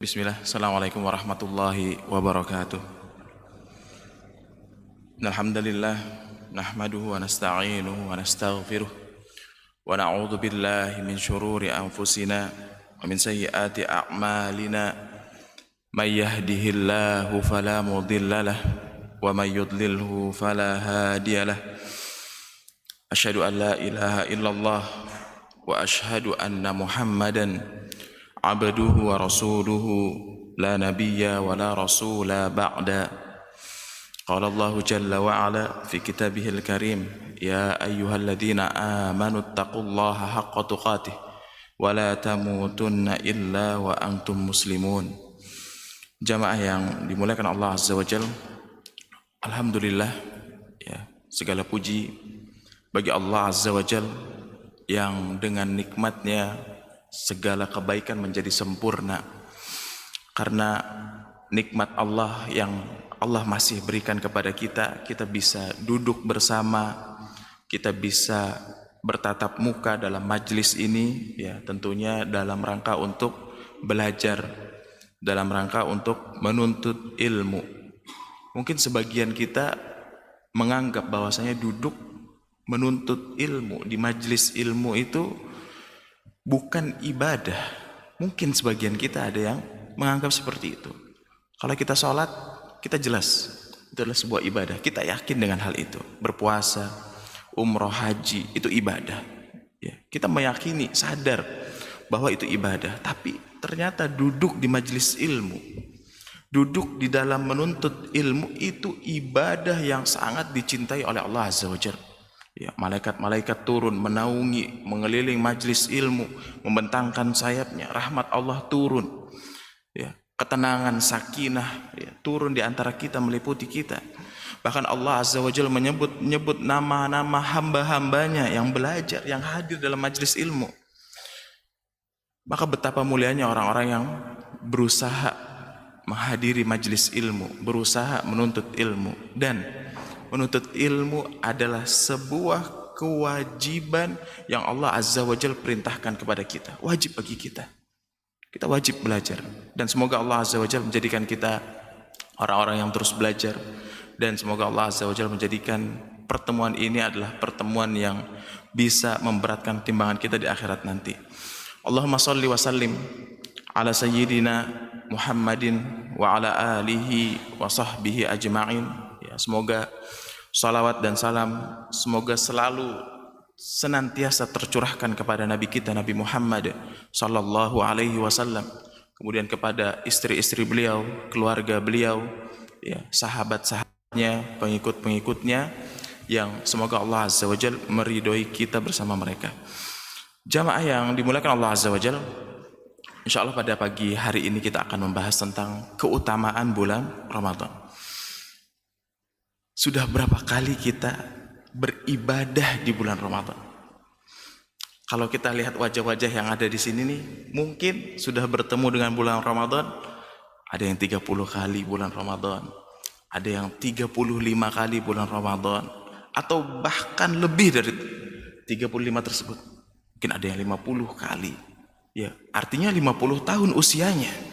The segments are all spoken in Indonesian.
Bismillah, Assalamualaikum warahmatullahi wabarakatuh. Alhamdulillah, nahmaduhu wa nasta'inuhu wa nastaghfiruh wa na'udzu billahi min syururi anfusina wa min sayyiati a'malina. May yahdihillahu fala mudilla lah wa may yudlilhu fala hadiyalah. Asyhadu an la ilaha illallah wa asyhadu anna Muhammadan abduhu wa rasuluhu la nabiyya wa la rasula ba'da. Qala Allah jalla wa ala fi kitabihil karim, ya ayyuhalladzina amanu taqullaha haqqa tuqatih wa la tamutunna illa wa antum muslimun. Jamaah yang dimuliakan Allah azza wa jalla, alhamdulillah, ya, segala puji bagi Allah azza wa jalla yang dengan nikmatnya segala kebaikan menjadi sempurna. Karena nikmat Allah yang Allah masih berikan kepada kita, kita bisa duduk bersama, kita bisa bertatap muka dalam majlis ini, ya, tentunya dalam rangka untuk belajar, dalam rangka untuk menuntut ilmu. Mungkin sebagian kita menganggap bahwasanya duduk menuntut ilmu di majlis ilmu itu bukan ibadah. Mungkin sebagian kita ada yang menganggap seperti itu. Kalau kita sholat, kita jelas itu adalah sebuah ibadah. Kita yakin dengan hal itu. Berpuasa, umroh, haji, itu ibadah, ya, kita meyakini, sadar bahwa itu ibadah. Tapi ternyata duduk di majelis ilmu, duduk di dalam menuntut ilmu, itu ibadah yang sangat dicintai oleh Allah azza wa jalla. Ya, malaikat-malaikat turun menaungi, mengeliling majlis ilmu, membentangkan sayapnya. Rahmat Allah turun, ya, ketenangan, sakinah, ya, turun di antara kita, meliputi kita. Bahkan Allah azza wa jalla menyebut nama-nama hamba-hambanya yang belajar, yang hadir dalam majlis ilmu. Maka betapa mulianya orang-orang yang berusaha menghadiri majlis ilmu, berusaha menuntut ilmu. Dan menuntut ilmu adalah sebuah kewajiban yang Allah azza wa jalla perintahkan kepada kita. Wajib bagi kita. Kita wajib belajar. Dan semoga Allah azza wa jalla menjadikan kita orang-orang yang terus belajar. Dan semoga Allah azza wa jalla menjadikan pertemuan ini adalah pertemuan yang bisa memberatkan timbangan kita di akhirat nanti. Allahumma salli wa sallim ala sayyidina Muhammadin wa ala alihi wa sahbihi ajma'in. Ya, semoga salawat dan salam semoga selalu senantiasa tercurahkan kepada Nabi kita, Nabi Muhammad sallallahu alaihi wasallam, kemudian kepada istri-istri beliau, keluarga beliau, ya, sahabat-sahabatnya, pengikut-pengikutnya, yang semoga Allah azza wa jalla meridhoi kita bersama mereka. Jamaah yang dimuliakan Allah azza wa jalla, insyaallah pada pagi hari ini kita akan membahas tentang keutamaan bulan Ramadan. Sudah berapa kali kita beribadah di bulan Ramadan? Kalau kita lihat wajah-wajah yang ada di sini nih, mungkin sudah bertemu dengan bulan Ramadan. Ada yang 30 kali bulan Ramadan, ada yang 35 kali bulan Ramadan, atau bahkan lebih dari 35 tersebut. Mungkin ada yang 50 kali. Ya, artinya 50 tahun usianya.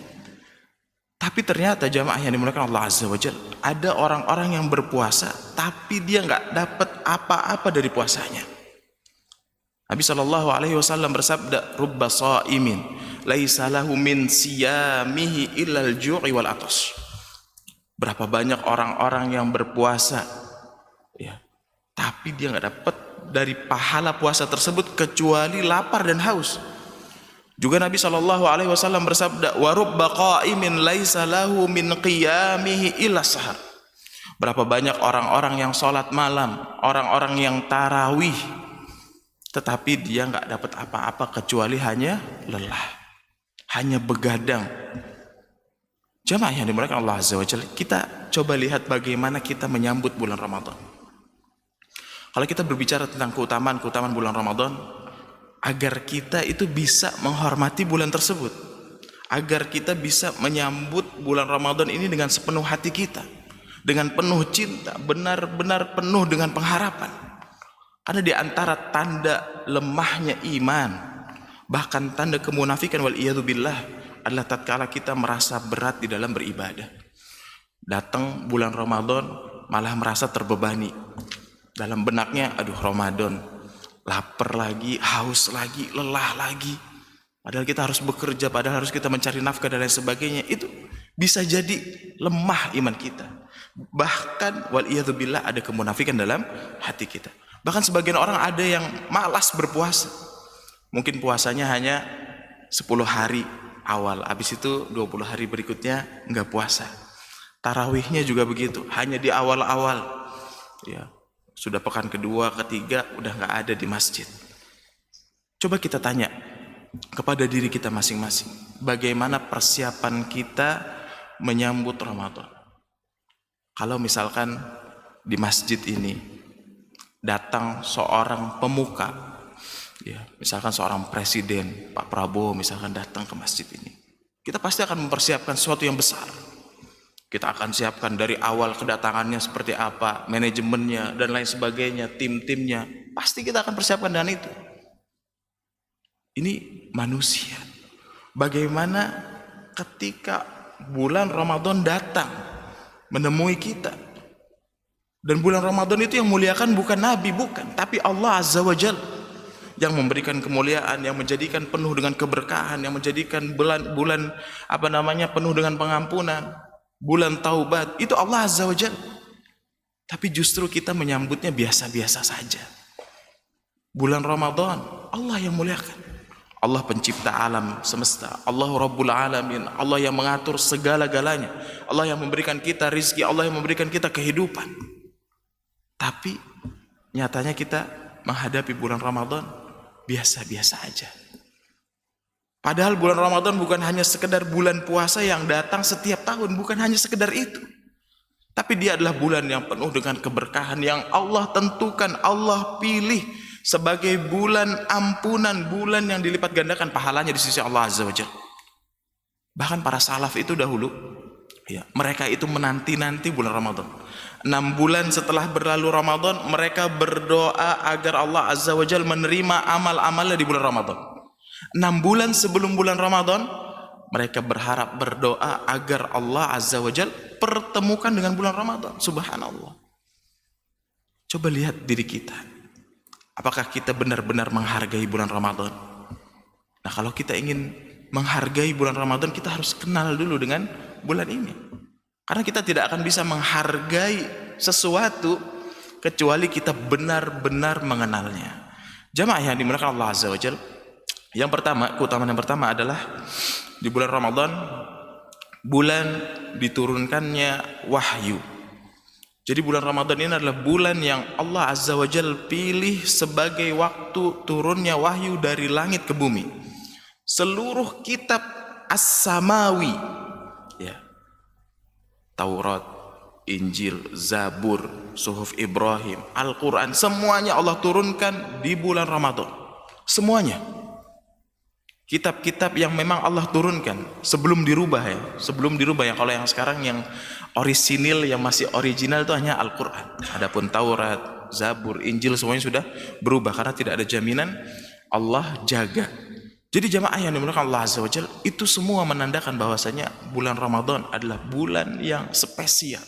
Tapi ternyata jamaah yang dimuliakan Allah azza wa jalla, ada orang-orang yang berpuasa tapi dia nggak dapat apa-apa dari puasanya. Nabi sallallahu alaihi wasallam bersabda, rubba shaimin laisa lahu min siyamihi illal ju'i wal atas. Berapa banyak orang-orang yang berpuasa, ya, tapi dia nggak dapat dari pahala puasa tersebut kecuali lapar dan haus. Juga Nabi sallallahu alaihi wasallam bersabda, wa rubba qa'imin laisa lahu min qiyamihi illa sahar. Berapa banyak orang-orang yang sholat malam, orang-orang yang tarawih, tetapi dia nggak dapat apa-apa kecuali hanya lelah, hanya begadang. Jamaah yang dimuliakan Allah azza wa jalla, kita coba lihat bagaimana kita menyambut bulan Ramadan. Kalau kita berbicara tentang keutamaan bulan Ramadan, agar kita itu bisa menghormati bulan tersebut, agar kita bisa menyambut bulan Ramadan ini dengan sepenuh hati kita, dengan penuh cinta, benar-benar penuh dengan pengharapan. Karena di antara tanda lemahnya iman, bahkan tanda kemunafikan wal iyadu billah, adalah tatkala kita merasa berat di dalam beribadah. Datang bulan Ramadan malah merasa terbebani. Dalam benaknya, aduh Ramadan, lapar lagi, haus lagi, lelah lagi. Padahal kita harus bekerja, padahal harus kita mencari nafkah dan lain sebagainya. Itu bisa jadi lemah iman kita. Bahkan waliyadzubillah ada kemunafikan dalam hati kita. Bahkan sebagian orang ada yang malas berpuasa. Mungkin puasanya hanya 10 hari awal, habis itu 20 hari berikutnya enggak puasa. Tarawihnya juga begitu, hanya di awal-awal. Ya, sudah pekan kedua, ketiga udah enggak ada di masjid. Coba kita tanya kepada diri kita masing-masing, bagaimana persiapan kita menyambut Ramadan? Kalau misalkan di masjid ini datang seorang pemuka, ya, misalkan seorang presiden, Pak Prabowo misalkan datang ke masjid ini, kita pasti akan mempersiapkan sesuatu yang besar. Kita akan siapkan dari awal kedatangannya seperti apa, manajemennya dan lain sebagainya, tim-timnya, pasti kita akan persiapkan dengan itu. Ini manusia. Bagaimana ketika bulan Ramadan datang menemui kita, dan bulan Ramadan itu yang muliakan bukan Nabi, bukan, tapi Allah Azza wa Jalla yang memberikan kemuliaan, yang menjadikan penuh dengan keberkahan, yang menjadikan bulan penuh dengan pengampunan, bulan taubat, itu Allah Azza wa Jalla. Tapi justru kita menyambutnya biasa-biasa saja. Bulan Ramadan Allah yang muliakan, Allah pencipta alam semesta, Allah Rabbul Alamin, Allah yang mengatur segala-galanya, Allah yang memberikan kita rizki, Allah yang memberikan kita kehidupan. Tapi nyatanya kita menghadapi bulan Ramadan biasa-biasa aja. Padahal bulan Ramadan bukan hanya sekedar bulan puasa yang datang setiap tahun, bukan hanya sekedar itu. Tapi dia adalah bulan yang penuh dengan keberkahan, yang Allah tentukan, Allah pilih sebagai bulan ampunan, bulan yang dilipat gandakan pahalanya di sisi Allah Azza wa Jalla. Bahkan para salaf itu dahulu, ya, mereka itu menanti-nanti bulan Ramadan. 6 bulan setelah berlalu Ramadan, mereka berdoa agar Allah Azza wa Jalla menerima amal-amalnya di bulan Ramadan. 6 bulan sebelum bulan Ramadan, mereka berharap, berdoa agar Allah Azza wa Jalla pertemukan dengan bulan Ramadan. Subhanallah. Coba lihat diri kita. Apakah kita benar-benar menghargai bulan Ramadan? Nah, kalau kita ingin menghargai bulan Ramadan, kita harus kenal dulu dengan bulan ini. Karena kita tidak akan bisa menghargai sesuatu kecuali kita benar-benar mengenalnya. Jamaah yang dimuliakan Allah Azza wa Jalla, yang pertama, keutamaan yang pertama adalah di bulan Ramadan, bulan diturunkannya wahyu. Jadi bulan Ramadan ini adalah bulan yang Allah Azza wa Jalla pilih sebagai waktu turunnya wahyu dari langit ke bumi. Seluruh kitab as-samawi, ya, Taurat, Injil, Zabur, Suhuf Ibrahim, Al-Quran, semuanya Allah turunkan di bulan Ramadan. Semuanya. Kitab-kitab yang memang Allah turunkan sebelum dirubah, ya. Sebelum dirubah, ya. Kalau yang sekarang yang orisinil, yang masih original itu hanya Al-Quran. Adapun Taurat, Zabur, Injil semuanya sudah berubah karena tidak ada jaminan Allah jaga. Jadi jamaah yang dimuliakan Allah Azza wa Jalla, itu semua menandakan bahwasanya bulan Ramadan adalah bulan yang spesial.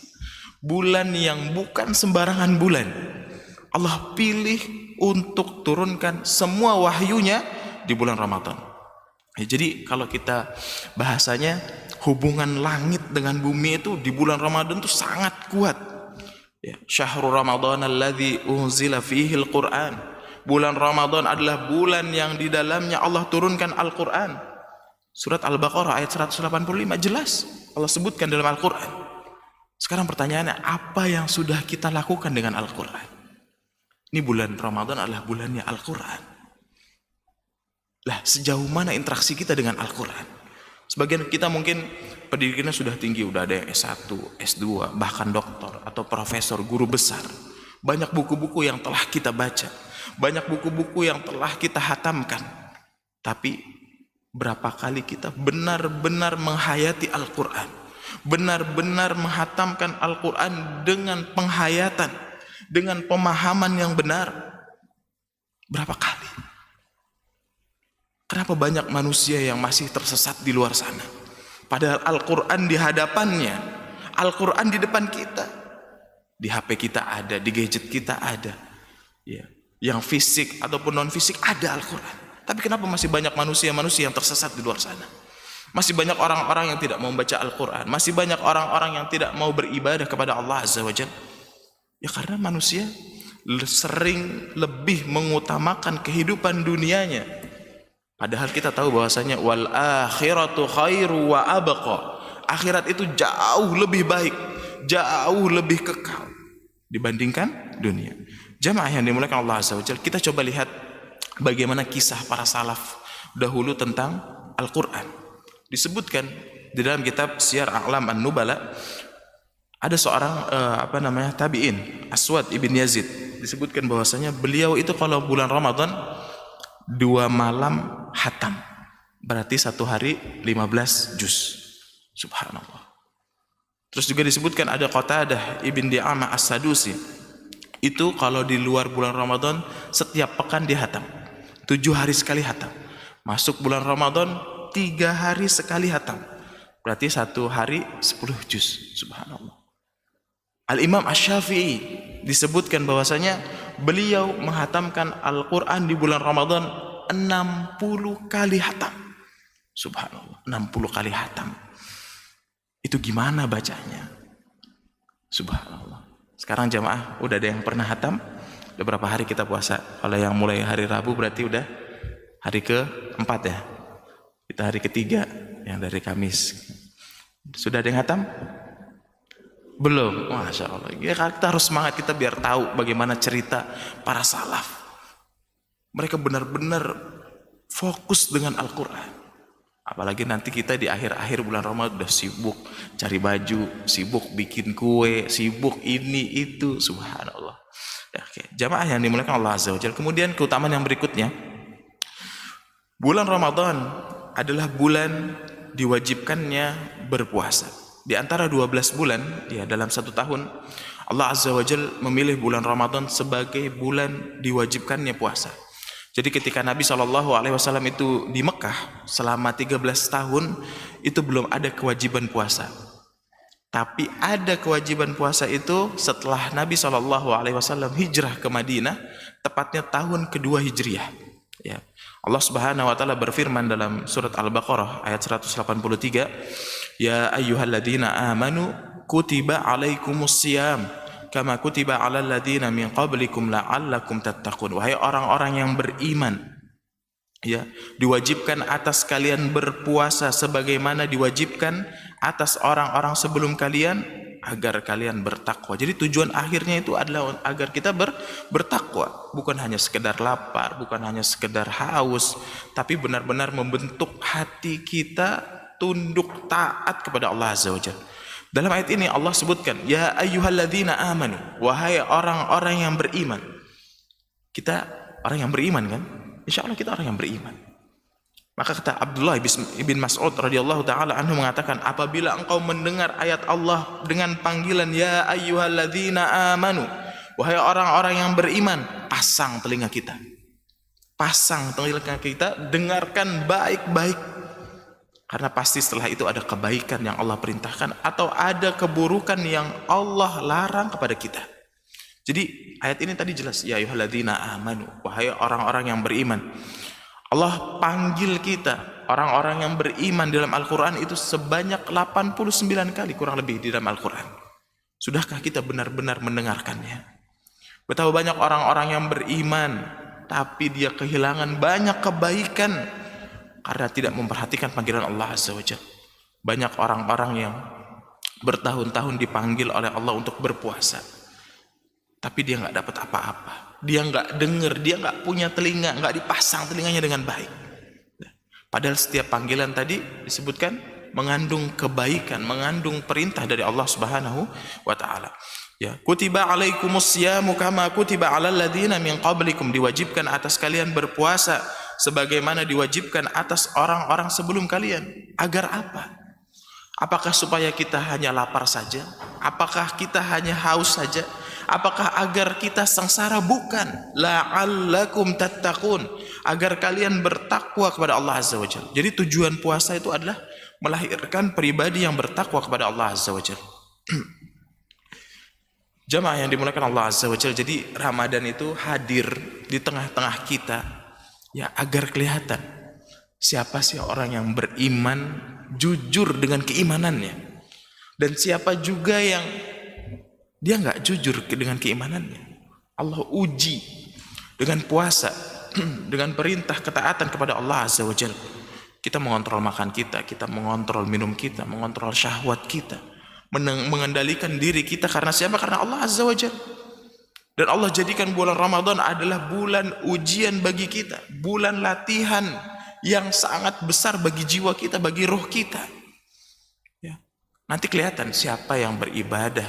Bulan yang bukan sembarangan bulan. Allah pilih untuk turunkan semua wahyunya di bulan Ramadan. Ya, jadi kalau kita bahasanya hubungan langit dengan bumi itu di bulan Ramadan itu sangat kuat. Ya, Syahrul Ramadan alladzi unzila fihi al-Qur'an. Bulan Ramadan adalah bulan yang di dalamnya Allah turunkan Al-Qur'an. Surat Al-Baqarah ayat 185 jelas Allah sebutkan dalam Al-Qur'an. Sekarang pertanyaannya, apa yang sudah kita lakukan dengan Al-Qur'an? Ini bulan Ramadan adalah bulannya Al-Qur'an. Lah, sejauh mana interaksi kita dengan Al-Quran? Sebagian kita mungkin pendidikannya sudah tinggi, udah ada yang S1, S2, bahkan doktor atau profesor, guru besar. Banyak buku-buku yang telah kita baca, banyak buku-buku yang telah kita hatamkan. Tapi berapa kali kita benar-benar menghayati Al-Quran, benar-benar menghatamkan Al-Quran dengan penghayatan, dengan pemahaman yang benar? Berapa kali? Kenapa banyak manusia yang masih tersesat di luar sana? Padahal Al-Quran di hadapannya, Al-Quran di depan kita. Di HP kita ada, di gadget kita ada. Ya. Yang fisik ataupun non fisik ada Al-Quran. Tapi kenapa masih banyak manusia-manusia yang tersesat di luar sana? Masih banyak orang-orang yang tidak mau membaca Al-Quran. Masih banyak orang-orang yang tidak mau beribadah kepada Allah Azza wa Jalla. Ya karena manusia sering lebih mengutamakan kehidupan dunianya. Padahal kita tahu bahwasanya wal akhiratu khairu wa abqa. Akhirat itu jauh lebih baik, jauh lebih kekal dibandingkan dunia. Jamaah yang dimuliakan Allah Azza wa Jalla, kita coba lihat bagaimana kisah para salaf dahulu tentang Al-Quran. Disebutkan di dalam kitab Syiar A'lam An-Nubala, ada seorang tabi'in, Aswad ibn Yazid. Disebutkan bahwasanya beliau itu kalau bulan Ramadan 2 malam hatam, berarti 1 hari 15 juz. Subhanallah. Terus juga disebutkan ada Qatadah ibn Di'amah As-Sadusi, itu kalau di luar bulan Ramadan setiap pekan dia hatam, 7 hari sekali hatam. Masuk bulan Ramadan 3 hari sekali hatam, berarti 1 hari 10 juz. Subhanallah. Al-Imam Asy-Syafi'i disebutkan bahwasanya beliau menghatamkan Al-Quran di bulan Ramadan 60 kali hatam. Subhanallah, 60 kali hatam. Itu gimana bacanya? Subhanallah. Sekarang jamaah, udah ada yang pernah hatam? Udah berapa hari kita puasa? Kalau yang mulai hari Rabu berarti udah hari ke-4 ya. Kita hari ke-3 yang dari Kamis. Sudah ada yang hatam? Belum. Masya Allah. Ya, kita harus semangat, kita biar tahu bagaimana cerita para salaf. Mereka benar-benar fokus dengan Al-Quran. Apalagi nanti kita di akhir-akhir bulan Ramadan udah sibuk cari baju, sibuk bikin kue, sibuk ini itu. Subhanallah. Ya, oke. Jamaah yang dimuliakan Allah Azza wa Jalla. Kemudian keutamaan yang berikutnya, bulan Ramadan adalah bulan diwajibkannya berpuasa. Di antara 12 bulan ya dalam 1 tahun, Allah Azza wa Jalla memilih bulan Ramadan sebagai bulan diwajibkannya puasa. Jadi ketika Nabi SAW itu di Mekah selama 13 tahun, itu belum ada kewajiban puasa. Tapi ada kewajiban puasa itu setelah Nabi SAW hijrah ke Madinah, tepatnya tahun kedua Hijriah. Ya. Allah Subhanahu wa taala berfirman dalam surat Al-Baqarah ayat 183, "Ya ayyuhalladzina amanu kutiba alaikumusiyam kama kutiba alal ladzina min qablikum la'allakum tattaqun." Wahai orang-orang yang beriman, ya, diwajibkan atas kalian berpuasa sebagaimana diwajibkan atas orang-orang sebelum kalian agar kalian bertakwa. Jadi tujuan akhirnya itu adalah agar kita bertakwa, bukan hanya sekedar lapar, bukan hanya sekedar haus, tapi benar-benar membentuk hati kita tunduk taat kepada Allah Azza wa Jalla. Dalam ayat ini Allah sebutkan, ya ayyuhalladzina amanu, wahai orang-orang yang beriman. Kita orang yang beriman kan? Insya Allah kita orang yang beriman. Maka kata Abdullah ibn Mas'ud radhiyallahu taala anhu mengatakan, apabila engkau mendengar ayat Allah dengan panggilan ya ayyuhalladzina amanu, wahai orang-orang yang beriman, pasang telinga kita. Pasang telinga kita, dengarkan baik-baik. Karena pasti setelah itu ada kebaikan yang Allah perintahkan atau ada keburukan yang Allah larang kepada kita. Jadi ayat ini tadi jelas, ya ayyuhalladzina amanu, wahai orang-orang yang beriman. Allah panggil kita, orang-orang yang beriman dalam Al-Quran itu sebanyak 89 kali kurang lebih di dalam Al-Quran. Sudahkah kita benar-benar mendengarkannya? Betapa banyak orang-orang yang beriman, tapi dia kehilangan banyak kebaikan karena tidak memperhatikan panggilan Allah Azza wa Jalla. Banyak orang-orang yang bertahun-tahun dipanggil oleh Allah untuk berpuasa, tapi dia nggak dapat apa-apa. Dia nggak dengar, dia nggak punya telinga, nggak dipasang telinganya dengan baik. Padahal setiap panggilan tadi disebutkan mengandung kebaikan, mengandung perintah dari Allah Subhanahu wa taala. Ya, kutiba alaikumusyamu kama kutiba alal ladzina min qablikum, diwajibkan atas kalian berpuasa sebagaimana diwajibkan atas orang-orang sebelum kalian. Agar apa? Apakah supaya kita hanya lapar saja? Apakah kita hanya haus saja? Apakah agar kita sengsara? Bukan. La'allakum tattaqun, agar kalian bertakwa kepada Allah Azza wa Jalla. Jadi tujuan puasa itu adalah melahirkan pribadi yang bertakwa kepada Allah Azza wa Jalla. Jamaah yang dimuliakan Allah Azza wa Jalla, jadi Ramadan itu hadir di tengah-tengah kita ya agar kelihatan siapa sih orang yang beriman jujur dengan keimanannya, dan siapa juga yang dia nggak jujur dengan keimanannya. Allah uji dengan puasa, dengan perintah ketaatan kepada Allah Azza wa Jalla. Kita mengontrol makan kita, kita mengontrol minum kita, mengontrol syahwat kita, mengendalikan diri kita. Karena siapa? Karena Allah Azza wa Jalla. Dan Allah jadikan bulan Ramadan adalah bulan ujian bagi kita, bulan latihan yang sangat besar bagi jiwa kita, bagi roh kita ya. Nanti kelihatan siapa yang beribadah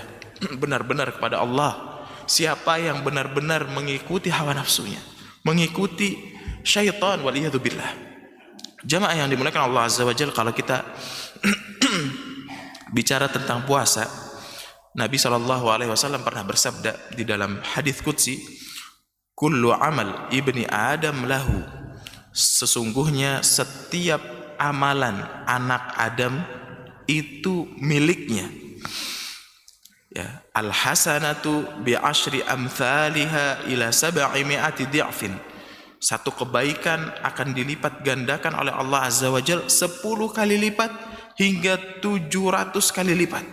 benar-benar kepada Allah, siapa yang benar-benar mengikuti hawa nafsunya, mengikuti syaitan, waliyadzubillah. Jamaah yang dimuliakan Allah Azza wa Jalla, kalau kita bicara tentang puasa, Nabi SAW pernah bersabda di dalam hadis qudsi, kullu amal ibni Adam lahu, sesungguhnya setiap amalan anak Adam itu miliknya ya. Al hasanatu bi asyri amthaliha ila sab'i mi'ati di'fin, satu kebaikan akan dilipat gandakan oleh Allah Azza wa Jalla 10 kali lipat hingga 700 kali lipat.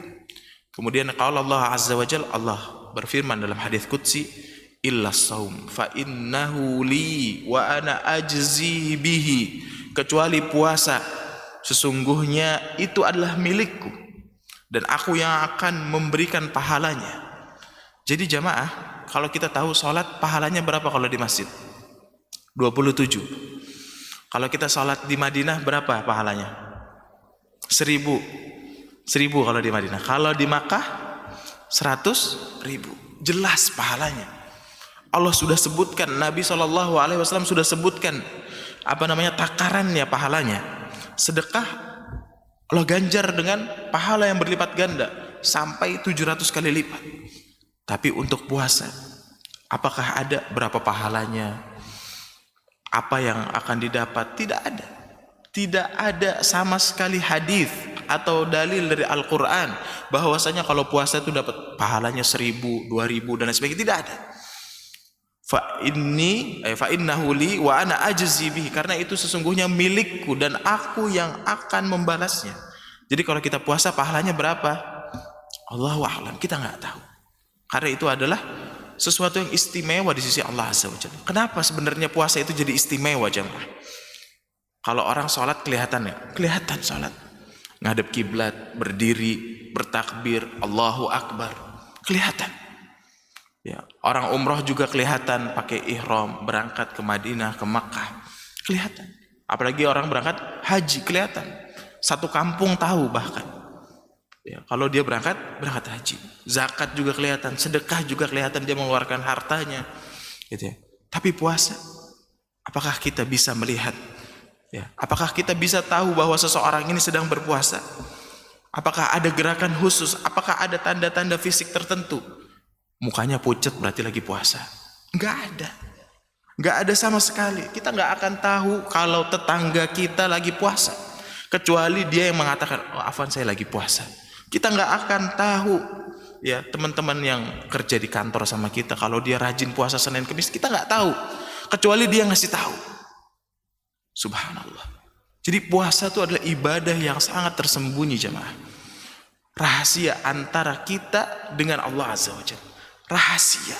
Kemudian kalau Allah Azza wa Jalla, Allah berfirman dalam hadis qudsi, illa saum fa innahu li wa ana ajzi bihi, kecuali puasa, sesungguhnya itu adalah milikku dan aku yang akan memberikan pahalanya. Jadi jamaah, kalau kita tahu sholat pahalanya berapa kalau di masjid? 27. Kalau kita sholat di Madinah berapa pahalanya? 1000 kalau di Madinah. Kalau di Makkah 100.000. Jelas pahalanya. Allah sudah sebutkan, Nabi SAW sudah sebutkan takarannya pahalanya. Sedekah Allah ganjar dengan pahala yang berlipat ganda sampai 700 kali lipat. Tapi untuk puasa, apakah ada berapa pahalanya? Apa yang akan didapat? Tidak ada. Tidak ada sama sekali hadis atau dalil dari Al-Quran bahwasanya kalau puasa itu dapat pahalanya 1000, 2000 dan lain sebagainya. Tidak ada. Fa innahu li wa ana ajzi bihi, karena itu sesungguhnya milikku dan aku yang akan membalasnya. Jadi kalau kita puasa pahalanya berapa? Allahu a'lam, kita nggak tahu. Karena itu adalah sesuatu yang istimewa di sisi Allah Azza wa Jalla. Kenapa sebenarnya puasa itu jadi istimewa jemaah? Kalau orang sholat kelihatan sholat, ngadep kiblat, berdiri, bertakbir, Allahu Akbar, kelihatan. Ya, orang umroh juga kelihatan pakai ihram, berangkat ke Madinah, ke Makkah, kelihatan. Apalagi orang berangkat haji, kelihatan. Satu kampung tahu bahkan. Ya, kalau dia berangkat haji, zakat juga kelihatan, sedekah juga kelihatan, dia mengeluarkan hartanya, gitu ya. Tapi puasa, apakah kita bisa melihat? Ya, apakah kita bisa tahu bahwa seseorang ini sedang berpuasa? Apakah ada gerakan khusus? Apakah ada tanda-tanda fisik tertentu? Mukanya pucat berarti lagi puasa? Nggak ada sama sekali. Kita nggak akan tahu kalau tetangga kita lagi puasa, kecuali dia yang mengatakan, oh afwan saya lagi puasa. Kita nggak akan tahu ya teman-teman yang kerja di kantor sama kita kalau dia rajin puasa Senin Kamis, kita nggak tahu kecuali dia ngasih tahu. Subhanallah. Jadi puasa itu adalah ibadah yang sangat tersembunyi jemaah. Rahasia antara kita dengan Allah Azza wa Jalla. Rahasia.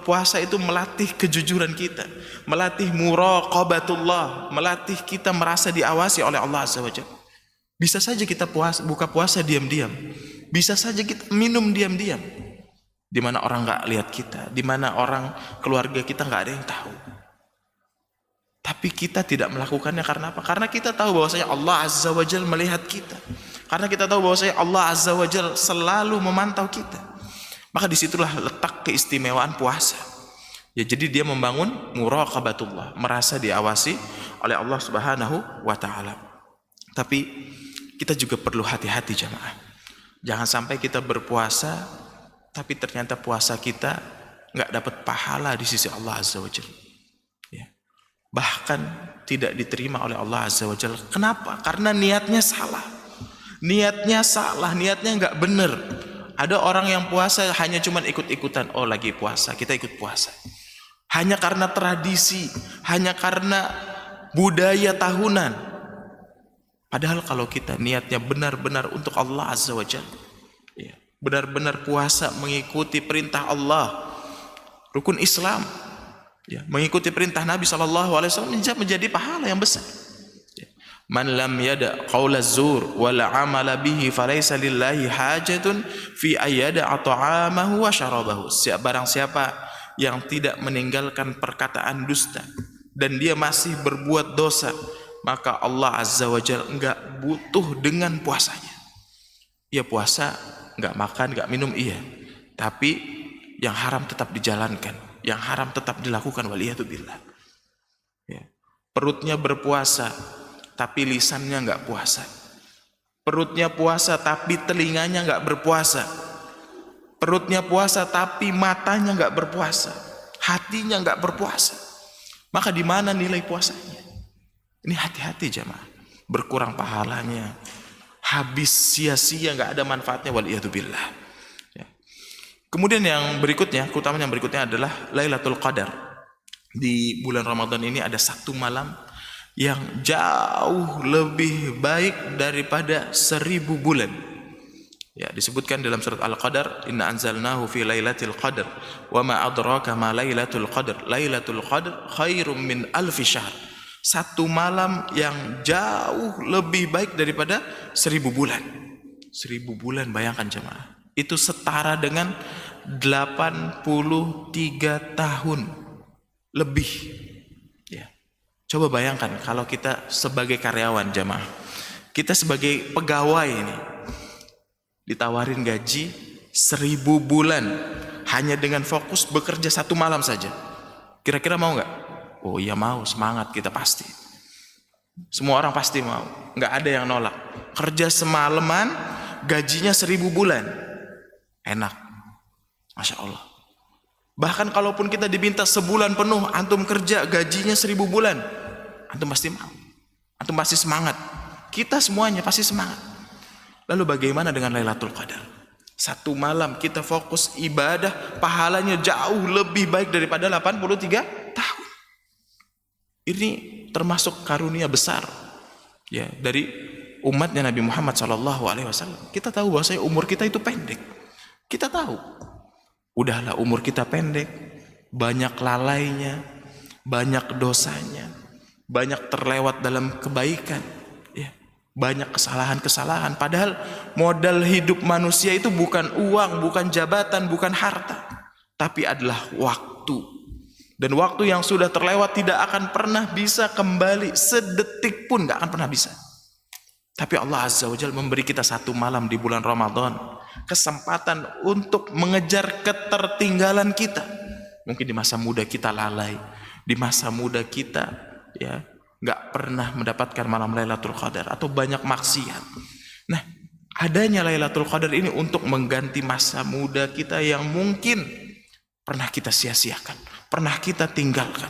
Puasa itu melatih kejujuran kita, melatih muraqabatullah, melatih kita merasa diawasi oleh Allah Azza wa Jalla. Bisa saja kita buka puasa diam-diam, bisa saja kita minum diam-diam, di mana orang nggak lihat kita, di mana orang keluarga kita nggak ada yang tahu. Tapi kita tidak melakukannya karena apa? Karena kita tahu bahwasanya Allah Azza wa Jalla melihat kita. Karena kita tahu bahwasanya Allah Azza wa Jalla selalu memantau kita. Maka disitulah letak keistimewaan puasa. Ya, jadi dia membangun muraqabatullah, merasa diawasi oleh Allah Subhanahu wa taala. Tapi kita juga perlu hati-hati jamaah. Jangan sampai kita berpuasa tapi ternyata puasa kita nggak dapat pahala di sisi Allah Azza wa Jalla. Ya. bahkan tidak diterima oleh Allah Azza wa Jalla. Kenapa? Karena niatnya salah. Niatnya salah, niatnya nggak bener. Ada orang yang puasa hanya cuman ikut-ikutan. Oh lagi puasa, kita ikut puasa. Hanya karena tradisi, hanya karena budaya tahunan. Padahal kalau kita niatnya benar-benar untuk Allah Azza wa Jalla, ya, benar-benar puasa mengikuti perintah Allah, rukun Islam, ya, mengikuti perintah Nabi SAW menjadi pahala yang besar. Man lam yada qaula zur wal amala bihi falaysa lillahi hajatun fi ayyada ta'amahu wa syarabahu. Barang siapa yang tidak meninggalkan perkataan dusta dan dia masih berbuat dosa, maka Allah Azza wa Jalla enggak butuh dengan puasanya. Ya puasa, enggak makan, enggak minum, iya, tapi yang haram tetap dijalankan, yang haram tetap dilakukan, waliyatubillah. Ya. Perutnya berpuasa tapi lisannya enggak puasa. Perutnya puasa tapi telinganya enggak berpuasa. Perutnya puasa tapi matanya enggak berpuasa. Hatinya enggak berpuasa. Maka di mana nilai puasanya? Ini hati-hati jamaah. Berkurang pahalanya. Habis sia-sia, enggak ada manfaatnya, waliyatubillah. Ya. Kemudian yang berikutnya, keutamaan yang berikutnya adalah Lailatul Qadar. Di bulan Ramadan ini ada satu malam yang jauh lebih baik daripada 1000 bulan. Ya, disebutkan dalam surat Al-Qadar, inna anzalnahu fi lailatul qadar wa ma adraka ma lailatul qadar. Lailatul qadar khairum min alfi syahr. Satu malam yang jauh lebih baik daripada 1000 bulan. 1000 bulan, bayangkan jemaah. Itu setara dengan 83 tahun lebih. Coba bayangkan kalau kita sebagai karyawan jamaah, kita sebagai pegawai ini ditawarin gaji 1000 bulan hanya dengan fokus bekerja satu malam saja. Kira-kira mau nggak? Oh iya mau, semangat kita pasti. Semua orang pasti mau, nggak ada yang nolak. Kerja semalaman, gajinya 1000 bulan, enak, masya Allah. Bahkan kalaupun kita diminta sebulan penuh, antum kerja gajinya 1000 bulan, antum pasti mau, antum pasti semangat. Kita semuanya pasti semangat. Lalu bagaimana dengan Lailatul Qadar? Satu malam kita fokus ibadah, pahalanya jauh lebih baik daripada 83 tahun. Ini termasuk karunia besar, ya, dari umatnya Nabi Muhammad SAW. Kita tahu bahwa umur kita itu pendek. Kita tahu. Udahlah umur kita pendek, banyak lalainya, banyak dosanya, banyak terlewat dalam kebaikan, ya, banyak kesalahan-kesalahan. Padahal modal hidup manusia itu bukan uang, bukan jabatan, bukan harta, tapi adalah waktu. Dan waktu yang sudah terlewat tidak akan pernah bisa kembali, sedetik pun gak akan pernah bisa. Tapi Allah Azza wa Jalla memberi kita satu malam di bulan Ramadan, kesempatan untuk mengejar ketertinggalan kita. Mungkin di masa muda kita lalai, di masa muda kita ya nggak pernah mendapatkan malam Lailatul Qadar atau banyak maksiat. Nah, adanya Lailatul Qadar ini untuk mengganti masa muda kita yang mungkin pernah kita sia-siakan, pernah kita tinggalkan.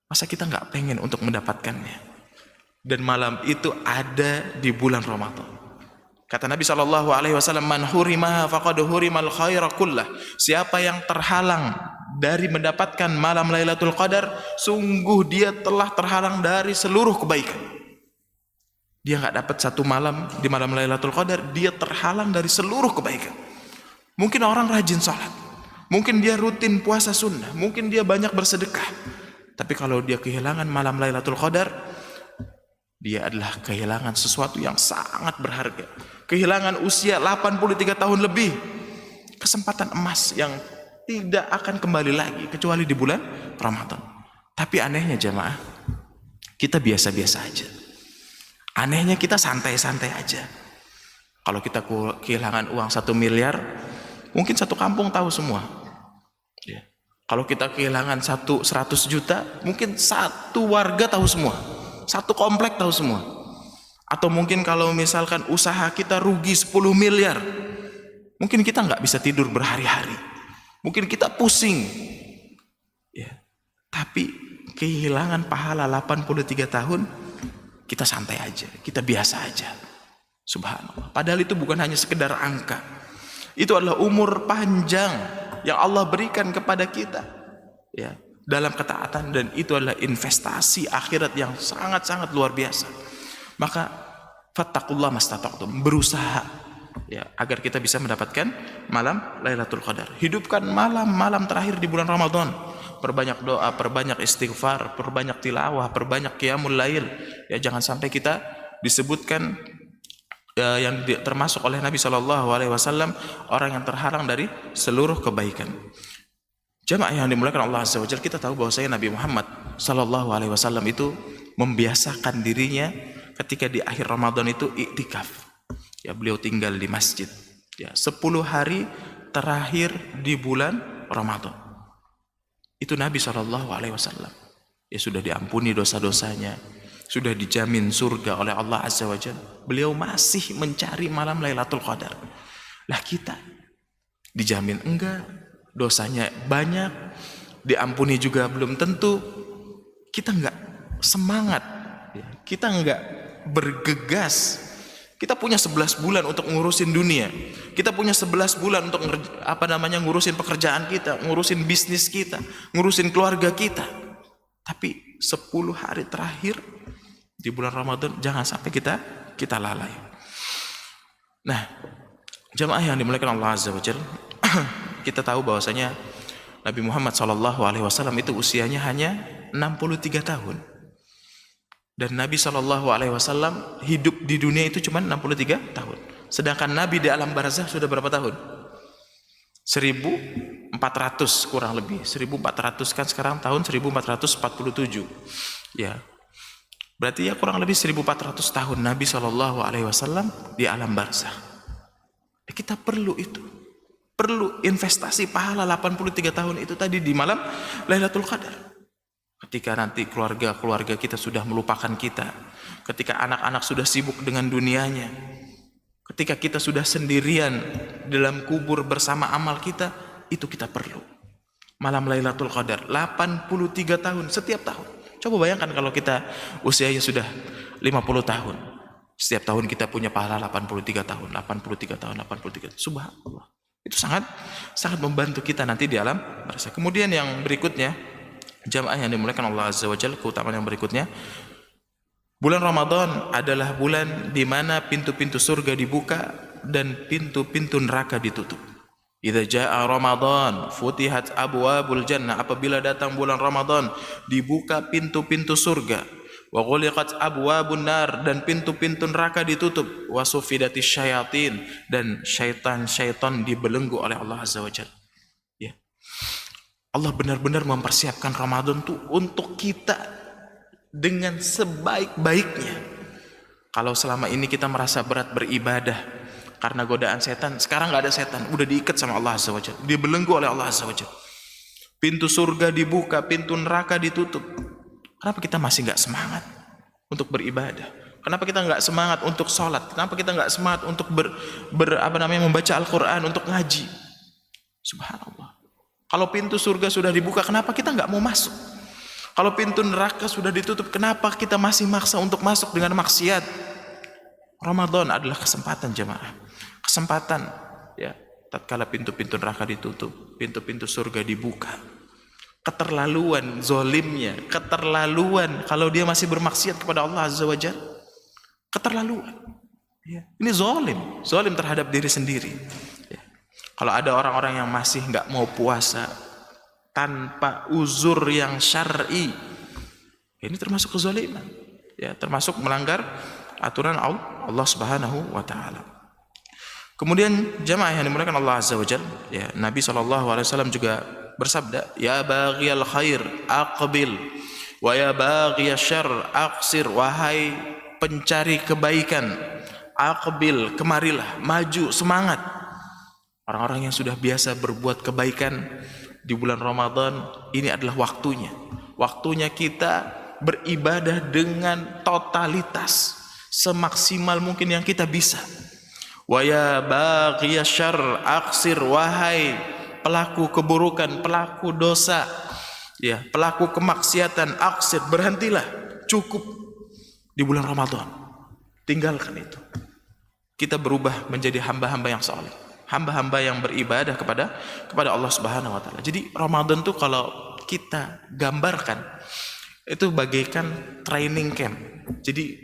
Masa kita nggak pengen untuk mendapatkannya? Dan malam itu ada di bulan Ramadan. Kata Nabi SAW, man hurimaha faqad hurimal khaira kullah. Siapa yang terhalang dari mendapatkan malam Lailatul Qadar, sungguh dia telah terhalang dari seluruh kebaikan. Dia nggak dapat satu malam di malam Lailatul Qadar, dia terhalang dari seluruh kebaikan. Mungkin orang rajin sholat, mungkin dia rutin puasa sunnah, mungkin dia banyak bersedekah, tapi kalau dia kehilangan malam Lailatul Qadar, dia adalah kehilangan sesuatu yang sangat berharga. Kehilangan usia 83 tahun lebih. Kesempatan emas yang tidak akan kembali lagi kecuali di bulan Ramadan. Tapi anehnya jemaah, kita biasa-biasa aja. Anehnya kita santai-santai aja. Kalau kita kehilangan uang 1 miliar, mungkin satu kampung tahu semua. Ya. Kalau kita kehilangan 100 juta, mungkin satu warga tahu semua. Satu komplek tahu semua. Atau mungkin kalau misalkan usaha kita rugi 10 miliar, mungkin kita nggak bisa tidur berhari-hari, mungkin kita pusing ya. Tapi kehilangan pahala 83 tahun, kita santai aja, kita biasa aja. Subhanallah. Padahal itu bukan hanya sekedar angka. Itu adalah umur panjang yang Allah berikan kepada kita, ya, dalam ketaatan, dan itu adalah investasi akhirat yang sangat-sangat luar biasa. Maka fattaqullah mastata'tum, berusaha, ya, agar kita bisa mendapatkan malam Lailatul Qadar. Hidupkan malam-malam terakhir di bulan Ramadan. Perbanyak doa, perbanyak istighfar, perbanyak tilawah, perbanyak qiyamul lail. Ya, jangan sampai kita disebutkan yang termasuk oleh Nabi SAW orang yang terhalang dari seluruh kebaikan. Jamaah yang dimuliakan Allah Azza wa Jalla, kita tahu bahwasanya Nabi Muhammad SAW itu membiasakan dirinya ketika di akhir Ramadan itu iktikaf. Ya, beliau tinggal di masjid. Ya, 10 hari terakhir di bulan Ramadan. Itu Nabi SAW. Ya, sudah diampuni dosa-dosanya, sudah dijamin surga oleh Allah Azza wa Jalla. Beliau masih mencari malam Lailatul Qadar. Lah kita dijamin enggak, dosanya banyak, diampuni juga belum tentu. Kita enggak semangat, kita enggak bergegas. Kita punya 11 bulan untuk ngurusin dunia. Kita punya 11 bulan untuk ngurusin pekerjaan kita, ngurusin bisnis kita, ngurusin keluarga kita. Tapi 10 hari terakhir di bulan Ramadan jangan sampai kita lalai. Nah, jamaah yang dimuliakan Allah Azza wa Jalla, kita tahu bahwasanya Nabi Muhammad SAW itu usianya hanya 63 tahun. Dan Nabi SAW hidup di dunia itu cuma 63 tahun. Sedangkan Nabi di alam barzakh sudah berapa tahun? 1400 kurang lebih. 1400 kan sekarang tahun 1447. Ya. Berarti ya kurang lebih 1400 tahun Nabi SAW di alam barzakh. Kita perlu itu. Perlu investasi pahala 83 tahun itu tadi di malam Lailatul Qadar. Ketika nanti keluarga kita sudah melupakan kita, ketika anak-anak sudah sibuk dengan dunianya, ketika kita sudah sendirian dalam kubur bersama amal kita, itu kita perlu malam Lailatul Qadar 83 tahun setiap tahun. Coba bayangkan kalau kita usianya sudah 50 tahun, setiap tahun kita punya pahala 83 tahun, 83 tahun, 83 tahun. Subhanallah. Itu sangat membantu kita nanti di alam barzakh. Kemudian yang berikutnya, jamaah yang dimuliakan Allah Azza wa Jalla, keutamaan yang berikutnya, bulan Ramadan adalah bulan di mana pintu-pintu surga dibuka dan pintu-pintu neraka ditutup. Idza jaa Ramadan futihat abwabul jannah, apabila datang bulan Ramadan dibuka pintu-pintu surga. Wa ghuliqat abwabun nar, dan pintu-pintu neraka ditutup. Wa sufidatis syayatin, dan syaitan-syaitan dibelenggu oleh Allah Azza wa Jalla. Ya. Allah benar-benar mempersiapkan Ramadan itu untuk kita dengan sebaik-baiknya. Kalau selama ini kita merasa berat beribadah karena godaan setan, sekarang gak ada setan, udah diikat sama Allah Azza wa Jalla, dibelenggu oleh Allah Azza wa Jalla. Pintu surga dibuka, pintu neraka ditutup. Kenapa kita masih gak semangat untuk beribadah? Kenapa kita gak semangat untuk sholat? Kenapa kita gak semangat untuk membaca Al-Quran, untuk ngaji? Subhanallah. Kalau pintu surga sudah dibuka, kenapa kita nggak mau masuk? Kalau pintu neraka sudah ditutup, kenapa kita masih maksa untuk masuk dengan maksiat? Ramadan adalah kesempatan jemaah, kesempatan, ya. Tatkala pintu-pintu neraka ditutup, pintu-pintu surga dibuka. Keterlaluan zolimnya, keterlaluan kalau dia masih bermaksiat kepada Allah Azza wa Jalla. Keterlaluan. Ya. Ini zolim terhadap diri sendiri. Kalau ada orang-orang yang masih nggak mau puasa tanpa uzur yang syar'i, ini termasuk kezaliman, ya, termasuk melanggar aturan Allah Subhanahu wa taala. Kemudian jamaah yang dimuliakan Allah Azza wa Jalla, ya, Nabi SAW juga bersabda, ya baghiyal khair aqbil wa ya baghiyasy syarr aqsir, wahai pencari kebaikan, aqbil, kemarilah, maju, semangat. Orang-orang yang sudah biasa berbuat kebaikan di bulan Ramadan, ini adalah waktunya. Waktunya kita beribadah dengan totalitas, semaksimal mungkin yang kita bisa. Wa ya baghiyasy syarr aqsir, wahai pelaku keburukan, pelaku dosa, Ya, pelaku kemaksiatan, aksir, berhentilah, cukup di bulan Ramadan. Tinggalkan itu. Kita berubah menjadi hamba-hamba yang saleh, hamba-hamba yang beribadah kepada Allah Subhanahu wa taala. Jadi Ramadan tuh kalau kita gambarkan itu bagaikan training camp. Jadi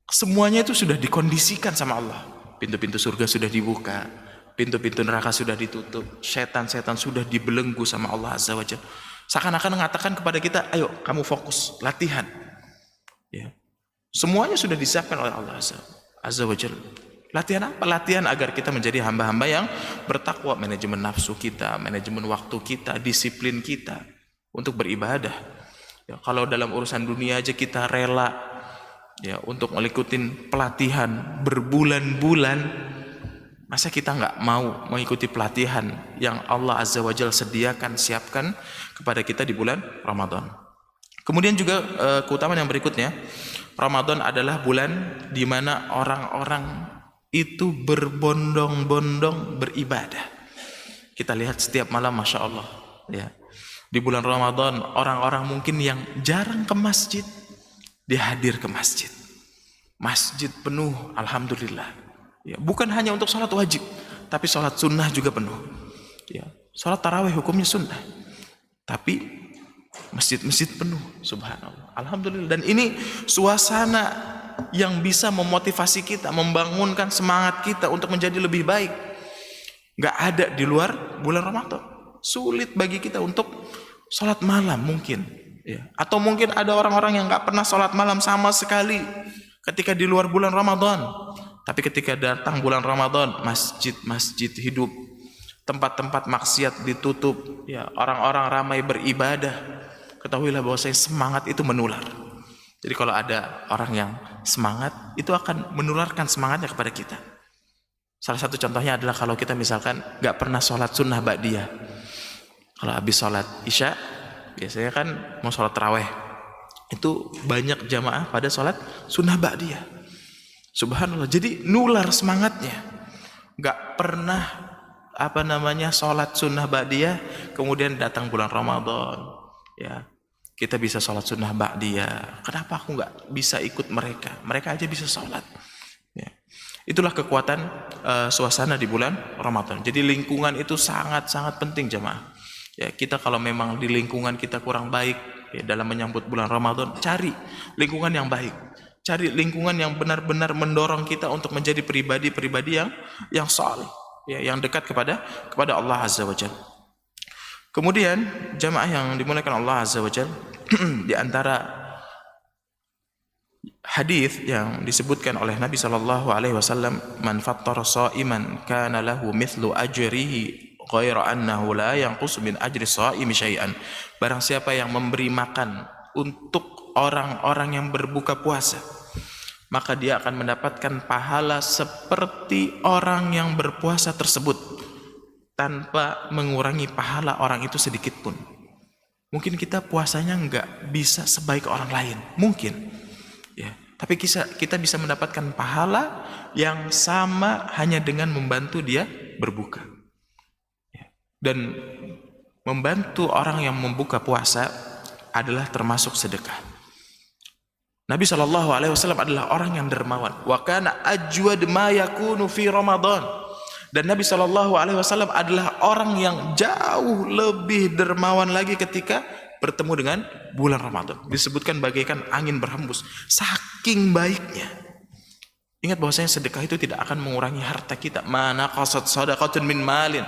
semuanya itu sudah dikondisikan sama Allah. Pintu-pintu surga sudah dibuka, pintu-pintu neraka sudah ditutup, setan-setan sudah dibelenggu sama Allah Azza wa Jalla. Seakan-akan mengatakan kepada kita, ayo kamu fokus, latihan. Ya. Semuanya sudah disiapkan oleh Allah Azza wa Jalla. Latihan apa? Latihan agar kita menjadi hamba-hamba yang bertakwa, manajemen nafsu kita, manajemen waktu kita, disiplin kita untuk beribadah. Ya, kalau dalam urusan dunia aja kita rela ya untuk mengikuti pelatihan berbulan-bulan, masa kita nggak mau mengikuti pelatihan yang Allah Azza wa Jalla sediakan, siapkan kepada kita di bulan Ramadan. Kemudian juga keutamaan yang berikutnya, Ramadan adalah bulan di mana orang-orang itu berbondong-bondong beribadah. Kita lihat setiap malam, Masya Allah ya. Di bulan Ramadan orang-orang mungkin yang jarang ke masjid, dia hadir ke masjid. Masjid penuh, alhamdulillah ya. Bukan hanya untuk sholat wajib, tapi sholat sunnah juga penuh ya. Sholat tarawih hukumnya sunnah, tapi masjid-masjid penuh, subhanallah, alhamdulillah. Dan ini suasana yang bisa memotivasi kita, membangunkan semangat kita untuk menjadi lebih baik. Gak ada di luar bulan Ramadan. Sulit bagi kita untuk sholat malam mungkin ya. Atau mungkin ada orang-orang yang gak pernah sholat malam sama sekali ketika di luar bulan Ramadan. Tapi ketika datang bulan Ramadan, masjid-masjid hidup, tempat-tempat maksiat ditutup ya, orang-orang ramai beribadah. Ketahuilah bahwa semangat itu menular. Jadi kalau ada orang yang semangat, itu akan menularkan semangatnya kepada kita. Salah satu contohnya adalah kalau kita misalkan gak pernah sholat sunnah ba'diyah. Kalau habis sholat isya, biasanya kan mau sholat tarawih, itu banyak jamaah pada sholat sunnah ba'diyah. Subhanallah, jadi nular semangatnya. Gak pernah sholat sunnah ba'diyah, kemudian datang bulan Ramadan ya, kita bisa sholat sunnah ba'diyah. Kenapa aku nggak bisa ikut mereka? Mereka aja bisa sholat. Ya. Itulah kekuatan suasana di bulan Ramadan. Jadi lingkungan itu sangat-sangat penting jemaah. Ya, kita kalau memang di lingkungan kita kurang baik ya, dalam menyambut bulan Ramadan, cari lingkungan yang baik. Cari lingkungan yang benar-benar mendorong kita untuk menjadi pribadi-pribadi yang saleh, ya, yang dekat kepada Allah Azza wa Jalla. Kemudian jamaah yang dimuliakan Allah Azza wa Jalla, di antara hadis yang disebutkan oleh Nabi sallallahu alaihi wasallam, man fattara sha'iman kana lahu mithlu ajrihi ghaira annahu la yanqus min ajri sha'imi syai'an. Barang siapa yang memberi makan untuk orang-orang yang berbuka puasa, maka dia akan mendapatkan pahala seperti orang yang berpuasa tersebut, tanpa mengurangi pahala orang itu sedikit pun. Mungkin kita puasanya nggak bisa sebaik orang lain, mungkin ya, tapi kita bisa mendapatkan pahala yang sama hanya dengan membantu dia berbuka ya. Dan membantu orang yang membuka puasa adalah termasuk sedekah. Nabi SAW adalah orang yang dermawan. Wa kana ajwad ma yakunu fi Ramadan. Dan Nabi SAW adalah orang yang jauh lebih dermawan lagi ketika bertemu dengan bulan Ramadan. Disebutkan bagaikan angin berhembus, saking baiknya. Ingat bahwasanya sedekah itu tidak akan mengurangi harta kita. Mana qasad sadaqatun min malin.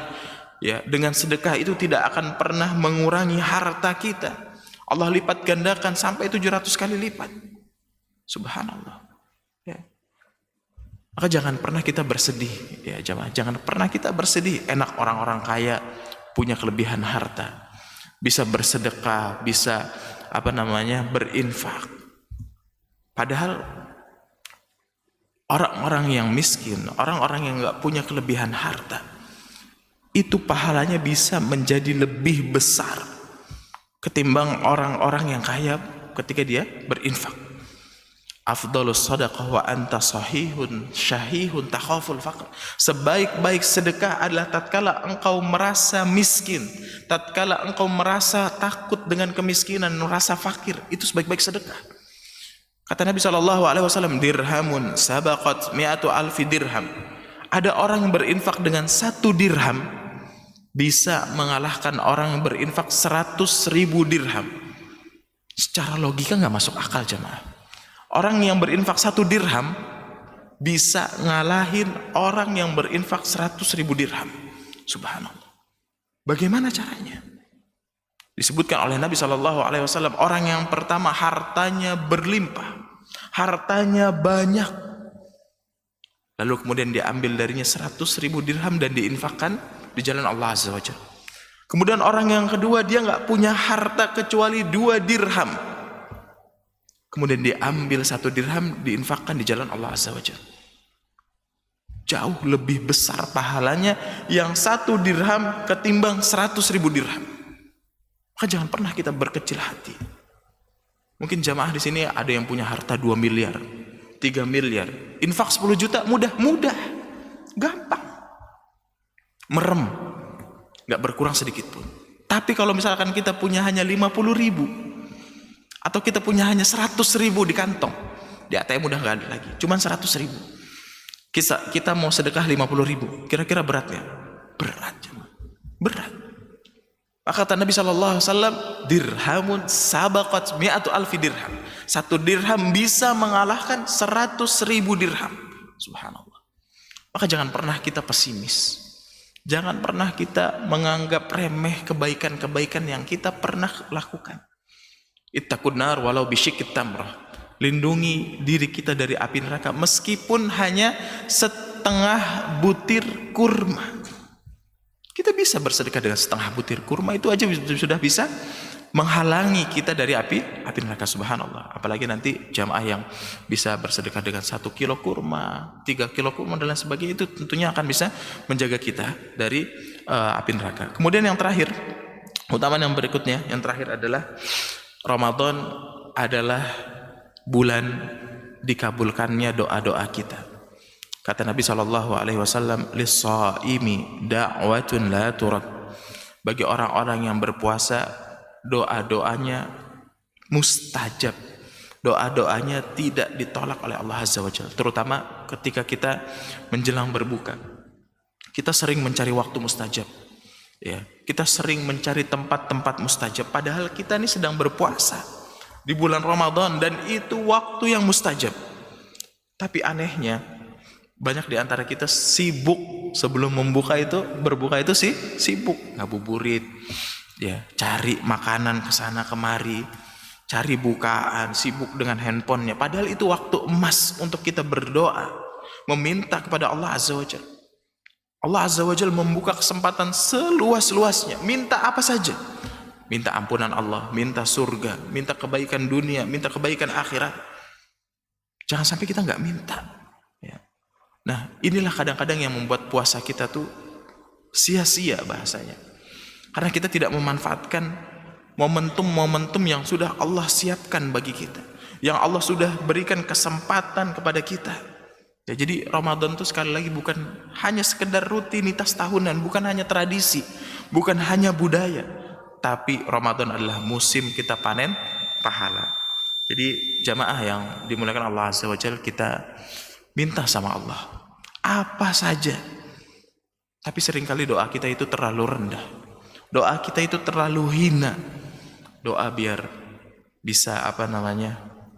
Ya, dengan sedekah itu tidak akan pernah mengurangi harta kita. Allah lipat gandakan sampai 700 kali lipat. Subhanallah. Ya. Maka jangan pernah kita bersedih ya jemaah, jangan pernah kita bersedih. Enak orang-orang kaya punya kelebihan harta, bisa bersedekah, bisa berinfak. Padahal orang-orang yang miskin, orang-orang yang nggak punya kelebihan harta, itu pahalanya bisa menjadi lebih besar ketimbang orang-orang yang kaya ketika dia berinfak. Afdhalus sadaqah wa anta sahihun syahihun takhaful faqr. Sebaik-baik sedekah adalah tatkala engkau merasa miskin, tatkala engkau merasa takut dengan kemiskinan, merasa fakir, itu sebaik-baik sedekah. Kata Nabi SAW, dirhamun sabaqat mi'atu alfi dirham. Ada orang yang berinfak dengan 1 dirham bisa mengalahkan orang yang berinfak 100.000 dirham. Secara logika nggak masuk akal jemaah. Orang yang berinfak 1 dirham bisa ngalahin orang yang berinfak 100.000 dirham. Subhanallah. Bagaimana caranya? Disebutkan oleh Nabi SAW, orang yang pertama hartanya berlimpah, hartanya banyak, lalu kemudian diambil darinya 100.000 dirham dan diinfakkan di jalan Allah Azza wa Jalla. Kemudian orang yang kedua, dia nggak punya harta kecuali 2 dirham, kemudian diambil 1 dirham diinfakkan di jalan Allah Azza wa Jalla. Jauh lebih besar pahalanya yang 1 dirham ketimbang 100.000 dirham. Maka jangan pernah kita berkecil hati. Mungkin jamaah di sini ada yang punya harta 2 miliar, 3 miliar, infak 10 juta mudah, gampang, merem, nggak berkurang sedikit pun. Tapi kalau misalkan kita punya hanya 50.000, atau kita punya hanya 100.000 di kantong, di ATM udah nggak ada lagi, cuman 100.000. Kita mau sedekah 50.000, kira-kira berat nggak? Berat. Maka kata Nabi SAW, dirhamun sabaqat mi'atu alfi dirham. 1 dirham bisa mengalahkan 100.000 dirham. Subhanallah. Maka jangan pernah kita pesimis. Jangan pernah kita menganggap remeh kebaikan-kebaikan yang kita pernah lakukan. Ittaqun nar walau bisyikit tamrah. Lindungi diri kita dari api neraka meskipun hanya setengah butir kurma. Kita bisa bersedekah dengan setengah butir kurma, itu aja sudah bisa menghalangi kita dari api neraka. Subhanallah. Apalagi nanti jamaah yang bisa bersedekah dengan 1 kilo kurma, 3 kilo kurma dan lain sebagainya, itu tentunya akan bisa menjaga kita dari api neraka. Kemudian yang terakhir, utama yang berikutnya, yang terakhir adalah Ramadan adalah bulan dikabulkannya doa-doa kita. Kata Nabi SAW, lis-shaimi da'watun la turad. Bagi orang-orang yang berpuasa, doa-doanya mustajab. Doa-doanya tidak ditolak oleh Allah Azza wa Jalla. Terutama ketika kita menjelang berbuka. Kita sering mencari waktu mustajab. Ya, kita sering mencari tempat-tempat mustajab. Padahal kita ini sedang berpuasa di bulan Ramadan dan itu waktu yang mustajab. Tapi anehnya, banyak di antara kita sibuk sebelum berbuka itu sibuk ngabuburit, ya, cari makanan kesana kemari, cari bukaan, sibuk dengan handphonenya. Padahal itu waktu emas untuk kita berdoa, meminta kepada Allah Azza wa Jalla. Allah Azza wa Jalla membuka kesempatan seluas-luasnya. Minta apa saja. Minta ampunan Allah, minta surga, minta kebaikan dunia, minta kebaikan akhirat. Jangan sampai kita nggak minta. Nah, inilah kadang-kadang yang membuat puasa kita tuh sia-sia bahasanya. Karena kita tidak memanfaatkan momentum-momentum yang sudah Allah siapkan bagi kita, yang Allah sudah berikan kesempatan kepada kita. Ya, jadi Ramadan itu sekali lagi bukan hanya sekedar rutinitas tahunan, bukan hanya tradisi, bukan hanya budaya, tapi Ramadan adalah musim kita panen pahala. Jadi jamaah yang dimuliakan Allah Azza wa Jalla, kita minta sama Allah apa saja. Tapi seringkali doa kita itu terlalu rendah. Doa kita itu terlalu hina. Doa biar bisa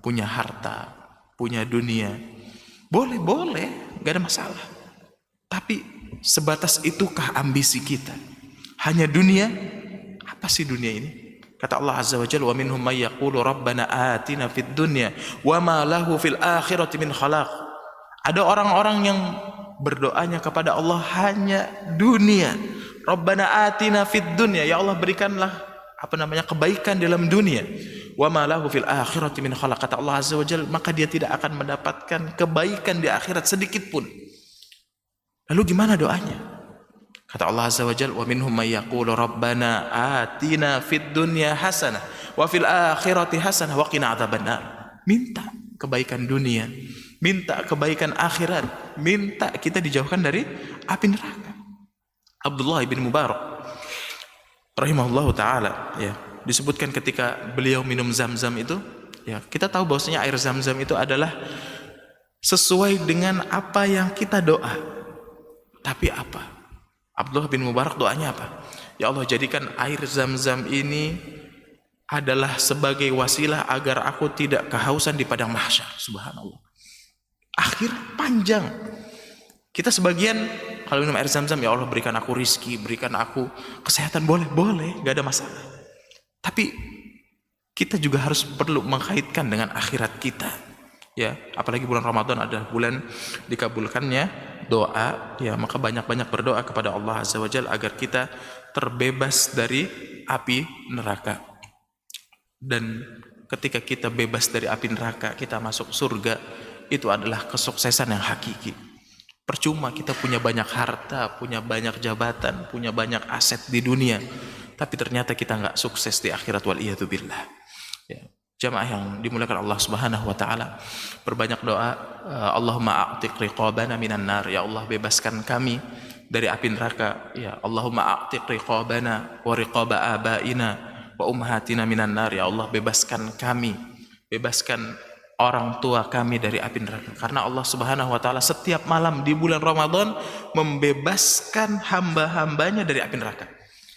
punya harta, punya dunia. Boleh, gak ada masalah. Tapi sebatas itukah ambisi kita? Hanya dunia? Apa sih dunia ini? Kata Allah Azza wa Jalla, wa minhum may yaqulu rabbana atina fid dunya wa ma lahu fil akhirati min khalaq. Ada orang-orang yang berdoanya kepada Allah hanya dunia. Rabbana atina fid dunya, ya Allah berikanlah kebaikan dalam dunia. Wa ma lahu fil akhirati min khalaq. Kata Allah Azza wa Jalla, maka dia tidak akan mendapatkan kebaikan di akhirat sedikit pun. Lalu gimana doanya? Kata Allah Azza wa Jalla, wa minhum may yaqulu rabbana atina fid dunya hasanah wa fil akhirati hasanah wa qina adzabannar. Minta kebaikan dunia, minta kebaikan akhirat, minta kita dijauhkan dari api neraka. Abdullah bin Mubarak rahimahullah taala, ya, disebutkan ketika beliau minum Zam-Zam itu, ya, kita tahu bahwasanya air Zam-Zam itu adalah sesuai dengan apa yang kita doa. Tapi apa? Abdullah bin Mubarak doanya apa? Ya Allah, jadikan air Zam-Zam ini adalah sebagai wasilah agar aku tidak kehausan di padang mahsyar. Subhanallah. Akhir panjang. Kita sebagian kalau minum air Zam-Zam, ya Allah berikan aku rizki, berikan aku kesehatan, boleh, gak ada masalah. Tapi kita juga harus perlu mengkaitkan dengan akhirat kita, ya. Apalagi bulan Ramadan adalah bulan dikabulkannya doa, ya. Maka banyak-banyak berdoa kepada Allah Azza wa Jalla agar kita terbebas dari api neraka. Dan ketika kita bebas dari api neraka, kita masuk surga, itu adalah kesuksesan yang hakiki. Percuma kita punya banyak harta, punya banyak jabatan, punya banyak aset di dunia, tapi ternyata kita nggak sukses di akhirat, waliyadzubillah. Ya. Jamaah yang dimuliakan Allah Subhanahu wa taala, berbanyak doa, Allahumma a'tiq riqabana minan nar, ya Allah bebaskan kami dari api neraka, ya Allahumma a'tiq riqabana wa riqaba abaina wa ummahatina minan nar, ya Allah bebaskan kami, bebaskan orang tua kami dari api neraka. Karena Allah Subhanahu wa taala setiap malam di bulan Ramadan membebaskan hamba-hambanya dari api neraka.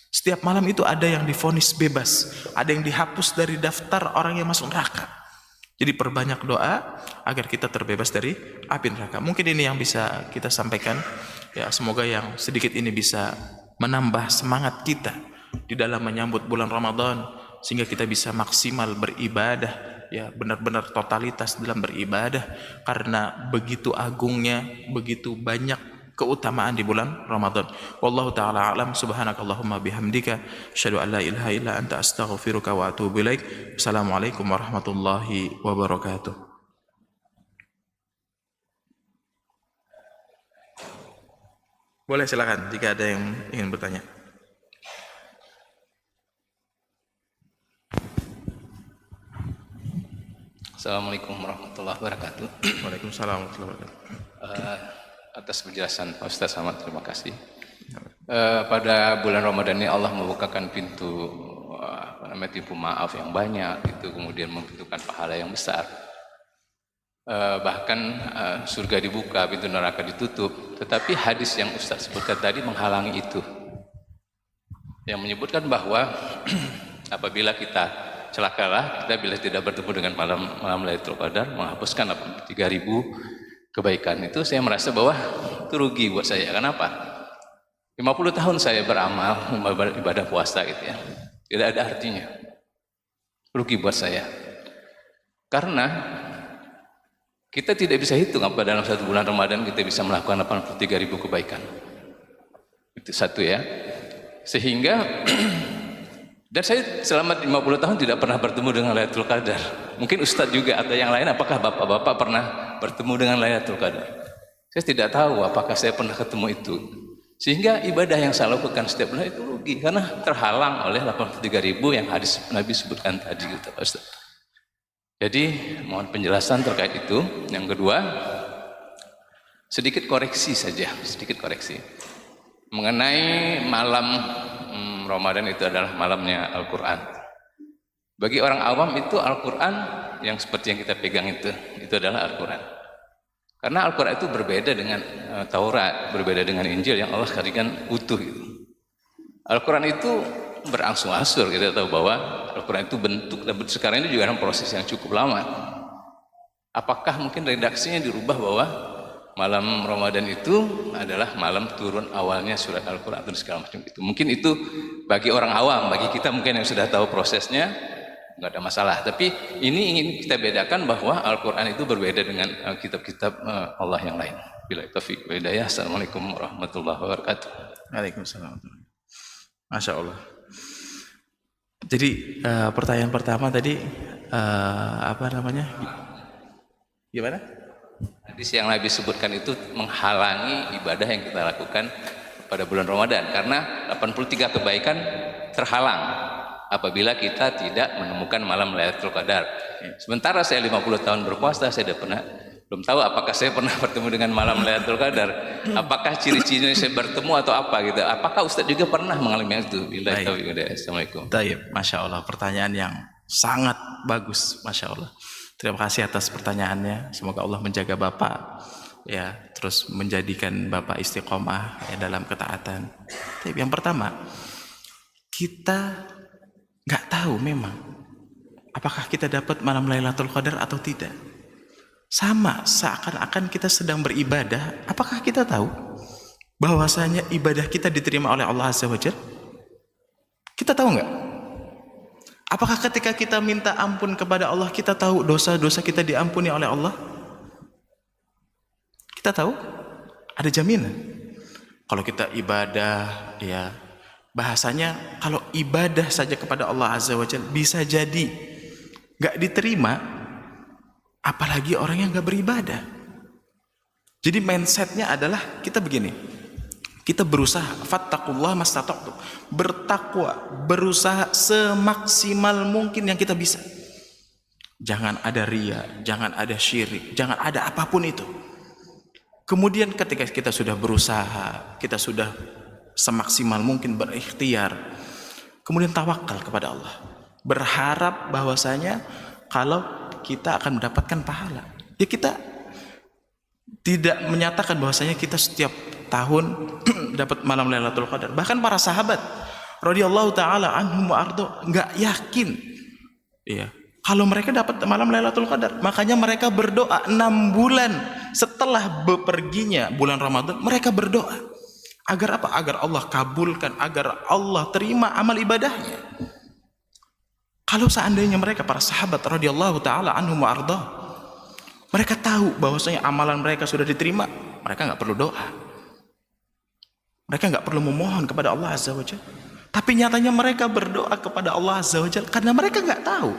Setiap malam itu ada yang divonis bebas, ada yang dihapus dari daftar orang yang masuk neraka. Jadi perbanyak doa agar kita terbebas dari api neraka. Mungkin ini yang bisa kita sampaikan, ya, semoga yang sedikit ini bisa menambah semangat kita di dalam menyambut bulan Ramadan, sehingga kita bisa maksimal beribadah, ya, benar-benar totalitas dalam beribadah, karena begitu agungnya, begitu banyak keutamaan di bulan Ramadan. Wallahu taala alam. Subhanakallahumma bihamdika asyhadu an la ilaha illa anta astaghfiruka wa atubu ilaik. Assalamualaikum warahmatullahi wabarakatuh. Boleh, silakan jika ada yang ingin bertanya. Assalamualaikum warahmatullahi wabarakatuh. Waalaikumsalam warahmatullahi wabarakatuh. Atas penjelasan Pak Ustaz Samad, terima kasih. Pada bulan Ramadan ini Allah membukakan pintu pintu maaf yang banyak, itu kemudian membutuhkan pahala yang besar. Bahkan surga dibuka, pintu neraka ditutup. Tetapi hadis yang Ustaz sebutkan tadi menghalangi itu, yang menyebutkan bahwa apabila kita celakalah, kita bila tidak bertemu dengan malam Lailatul Qadar, menghapuskan 83.000 kebaikan. Itu saya merasa bahwa itu rugi buat saya. Kenapa? 50 tahun saya beramal, ibadah puasa gitu ya, tidak ada artinya. Rugi buat saya. Karena kita tidak bisa hitung apa dalam satu bulan Ramadan kita bisa melakukan 83.000 kebaikan. Itu satu ya. Sehingga dan saya selama 50 tahun tidak pernah bertemu dengan Lailatul Qadar. Mungkin Ustadz juga atau yang lain, apakah bapak-bapak pernah bertemu dengan Lailatul Qadar? Saya tidak tahu apakah saya pernah ketemu itu. Sehingga ibadah yang saya lakukan setiap bulan itu rugi, karena terhalang oleh 83.000 yang hadis Nabi sebutkan tadi gitu, Ustaz. Jadi mohon penjelasan terkait itu. Yang kedua, sedikit koreksi saja, sedikit koreksi. Mengenai malam Ramadan itu adalah malamnya Al-Quran. Bagi orang awam itu Al-Quran yang seperti yang kita pegang itu adalah Al-Quran. Karena Al-Quran itu berbeda dengan Taurat, berbeda dengan Injil yang Allah berikan utuh itu. Al-Quran itu berangsur-angsur, kita tahu bahwa Al-Quran itu bentuk sekarang ini juga dalam proses yang cukup lama. Apakah mungkin redaksinya dirubah bahwa malam Ramadan itu adalah malam turun awalnya surat Al-Quran atau segala macam itu. Mungkin itu bagi orang awam, bagi kita mungkin yang sudah tahu prosesnya nggak ada masalah. Tapi ini ingin kita bedakan bahwa Al-Quran itu berbeda dengan kitab-kitab Allah yang lain. Bila taufiq wal hidayah. Assalamualaikum warahmatullahi wabarakatuh. Waalaikumsalam. Masya Allah. Jadi pertanyaan pertama tadi apa namanya? Gimana? Hadis yang Nabi sebutkan itu menghalangi ibadah yang kita lakukan pada bulan Ramadan, karena 83 kebaikan terhalang apabila kita tidak menemukan malam Lailatul Qadar. Sementara saya 50 tahun berpuasa, saya belum tahu apakah saya pernah bertemu dengan malam Lailatul Qadar. Apakah ciri-cirinya saya bertemu atau apa gitu. Apakah Ustaz juga pernah mengalami itu? Billahi taufiq wal hidayah. Assalamualaikum. Taib, Masya Allah, pertanyaan yang sangat bagus, Masya Allah. Terima kasih atas pertanyaannya. Semoga Allah menjaga Bapak, ya, terus menjadikan Bapak istiqomah ya, dalam ketaatan. Taib, yang pertama, kita nggak tahu memang apakah kita dapat malam Lailatul Qadar atau tidak. Sama seakan-akan kita sedang beribadah. Apakah kita tahu bahwasanya ibadah kita diterima oleh Allah Azza wa Jalla? Kita tahu nggak? Apakah ketika kita minta ampun kepada Allah, kita tahu dosa-dosa kita diampuni oleh Allah? Kita tahu? Ada jaminan. Kalau kita ibadah, ya, bahasanya kalau ibadah saja kepada Allah Azza wa Jalla bisa jadi nggak diterima, apalagi orang yang nggak beribadah. Jadi mindsetnya adalah kita begini, kita berusaha, fattaqullaha mastata'tum, bertakwa, berusaha semaksimal mungkin yang kita bisa. Jangan ada riya, jangan ada syirik, jangan ada apapun itu. Kemudian ketika kita sudah berusaha, kita sudah semaksimal mungkin berikhtiar, kemudian tawakal kepada Allah, berharap bahwasanya kalau kita akan mendapatkan pahala. Ya, kita tidak menyatakan bahwasanya kita setiap tahun dapat malam Lailatul Qadar. Bahkan para sahabat radhiyallahu taala anhum wa ardo enggak yakin, ya, kalau mereka dapat malam Lailatul Qadar. Makanya mereka berdoa 6 bulan setelah beperginya bulan Ramadan, mereka berdoa agar apa? Agar Allah kabulkan, agar Allah terima amal ibadahnya. Kalau seandainya mereka para sahabat radhiyallahu taala anhum wa arda, mereka tahu bahwasanya amalan mereka sudah diterima, mereka nggak perlu doa, mereka nggak perlu memohon kepada Allah Azza wa Jalla. Tapi nyatanya mereka berdoa kepada Allah Azza wa Jalla karena mereka nggak tahu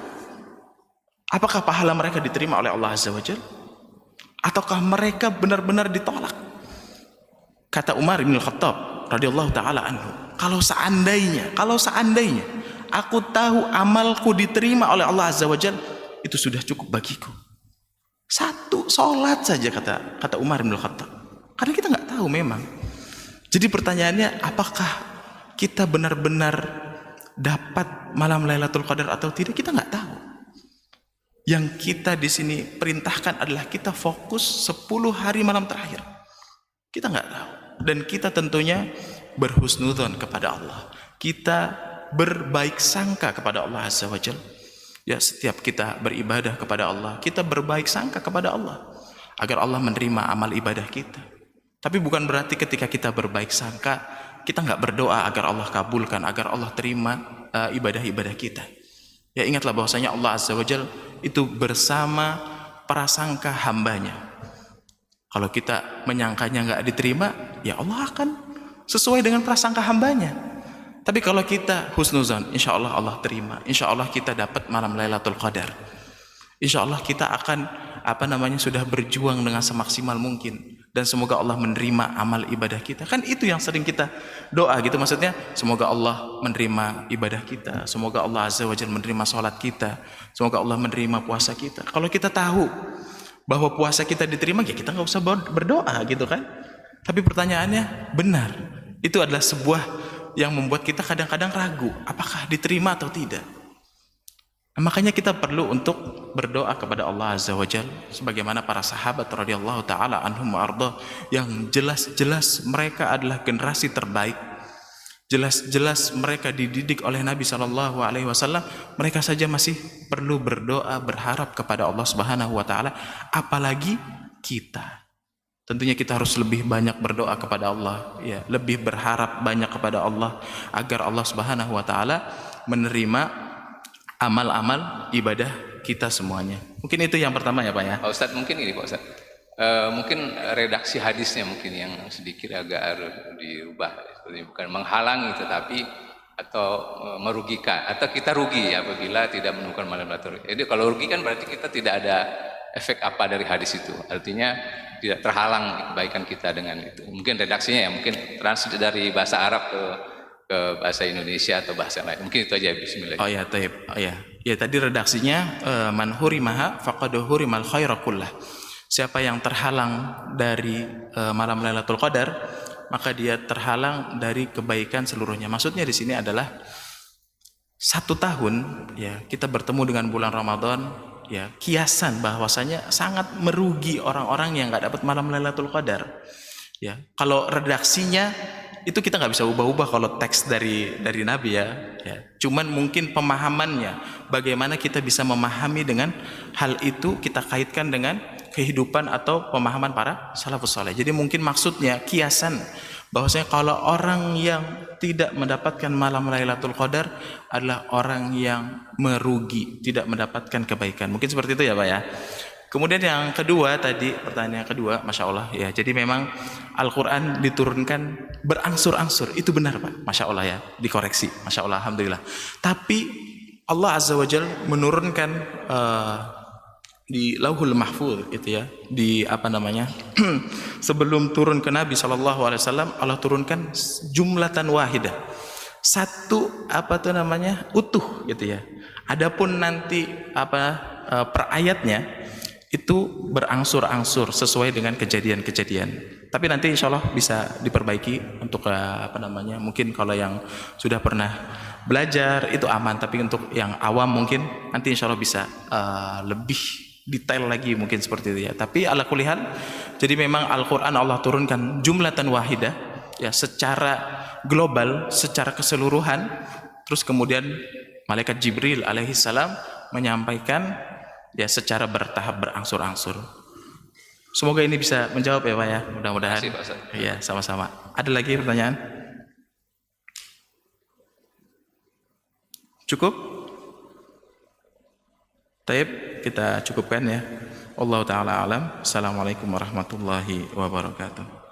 apakah pahala mereka diterima oleh Allah Azza wa Jalla ataukah mereka benar-benar ditolak. Kata Umar bin Khattab radhiyallahu taala anhu, kalau seandainya aku tahu amalku diterima oleh Allah Azza wa Jalla, itu sudah cukup bagiku. Satu sholat saja, kata Umar bin Khattab. Karena kita nggak tahu memang. Jadi pertanyaannya, apakah kita benar-benar dapat malam Lailatul Qadar atau tidak? Kita nggak tahu. Yang kita di sini perintahkan adalah kita fokus 10 hari malam terakhir. Kita nggak tahu. Dan kita tentunya berhusnudzon kepada Allah. Kita berbaik sangka kepada Allah Azza wa Jalla. Ya, setiap kita beribadah kepada Allah, kita berbaik sangka kepada Allah agar Allah menerima amal ibadah kita. Tapi bukan berarti ketika kita berbaik sangka kita nggak berdoa agar Allah kabulkan, agar Allah terima ibadah-ibadah kita. Ya, ingatlah bahwasanya Allah Azza wa Jalla itu bersama prasangka hambanya. Kalau kita menyangkanya nggak diterima, ya Allah akan sesuai dengan prasangka hambanya. Tapi kalau kita husnuzan, insya Allah Allah terima. Insya Allah kita dapat malam Lailatul Qadar. Insya Allah kita akan sudah berjuang dengan semaksimal mungkin. Dan semoga Allah menerima amal ibadah kita. Kan itu yang sering kita doa gitu, maksudnya semoga Allah menerima ibadah kita. Semoga Allah Azza wa Jalla menerima sholat kita. Semoga Allah menerima puasa kita. Kalau kita tahu bahwa puasa kita diterima, ya kita nggak usah berdoa gitu kan. Tapi pertanyaannya benar, itu adalah sebuah yang membuat kita kadang-kadang ragu apakah diterima atau tidak. Nah, makanya kita perlu untuk berdoa kepada Allah Azza wa Jalla sebagaimana para sahabat radhiyallahu taala anhum wa arda yang jelas-jelas mereka adalah generasi terbaik. Jelas-jelas mereka dididik oleh Nabi sallallahu alaihi wasallam, mereka saja masih perlu berdoa berharap kepada Allah Subhanahu wa taala, apalagi kita. Tentunya kita harus lebih banyak berdoa kepada Allah, ya, lebih berharap banyak kepada Allah agar Allah Subhanahu wa taala menerima amal-amal ibadah kita semuanya. Mungkin itu yang pertama ya Pak ya. Pak Ustadz, mungkin ini Pak Ustadz, mungkin redaksi hadisnya mungkin yang sedikit agak harus dirubah, bukan menghalangi tetapi atau merugikan, atau kita rugi apabila tidak menemukan malam Lailatul Qadar. Jadi kalau rugi kan berarti kita tidak ada efek apa dari hadis itu, artinya tidak terhalang kebaikan kita dengan itu. Mungkin redaksinya ya, mungkin translate dari bahasa Arab ke bahasa Indonesia atau bahasa lain. Mungkin itu aja, bismillah. Oh ya, taib. Oh ya. Ya tadi redaksinya man hurimaha faqad hurimal khaira kullah. Siapa yang terhalang dari malam Lailatul Qadar, maka dia terhalang dari kebaikan seluruhnya. Maksudnya di sini adalah 1 tahun ya kita bertemu dengan bulan Ramadan, ya kiasan bahwasanya sangat merugi orang-orang yang nggak dapat malam Lailatul Qadar. Ya, kalau redaksinya itu kita nggak bisa ubah-ubah kalau teks dari Nabi ya. Cuman mungkin pemahamannya, bagaimana kita bisa memahami dengan hal itu kita kaitkan dengan kehidupan atau pemahaman para salafus saleh. Jadi mungkin maksudnya kiasan bahwasanya kalau orang yang tidak mendapatkan malam Lailatul Qadar adalah orang yang merugi, tidak mendapatkan kebaikan. Mungkin seperti itu ya Pak ya. Kemudian yang kedua tadi, pertanyaan yang kedua, Masya Allah ya. Jadi memang Al-Quran diturunkan berangsur-angsur, itu benar Pak, Masya Allah ya, dikoreksi, Masya Allah, Alhamdulillah. Tapi Allah Azza wa Jal menurunkan di Lauhul Mahfuz gitu ya, di apa namanya sebelum turun ke Nabi SAW, Allah turunkan jumlatan wahidah, satu apa tuh namanya utuh gitu ya. Adapun nanti per ayatnya itu berangsur-angsur sesuai dengan kejadian-kejadian. Tapi nanti insya Allah bisa diperbaiki untuk mungkin kalau yang sudah pernah belajar itu aman, tapi untuk yang awam mungkin nanti insya Allah bisa lebih detail lagi mungkin seperti itu ya. Tapi ala kulli hal, jadi memang Al-Quran Allah turunkan jumlatan wahidah ya, secara global, secara keseluruhan. Terus kemudian malaikat Jibril alaihi salam menyampaikan ya secara bertahap, berangsur-angsur. Semoga ini bisa menjawab ya Pak ya, mudah-mudahan. Iya, sama-sama. Ada lagi pertanyaan? Cukup? Taib, kita cukupkan ya. Wallahu ta'ala alam. Assalamualaikum warahmatullahi wabarakatuh.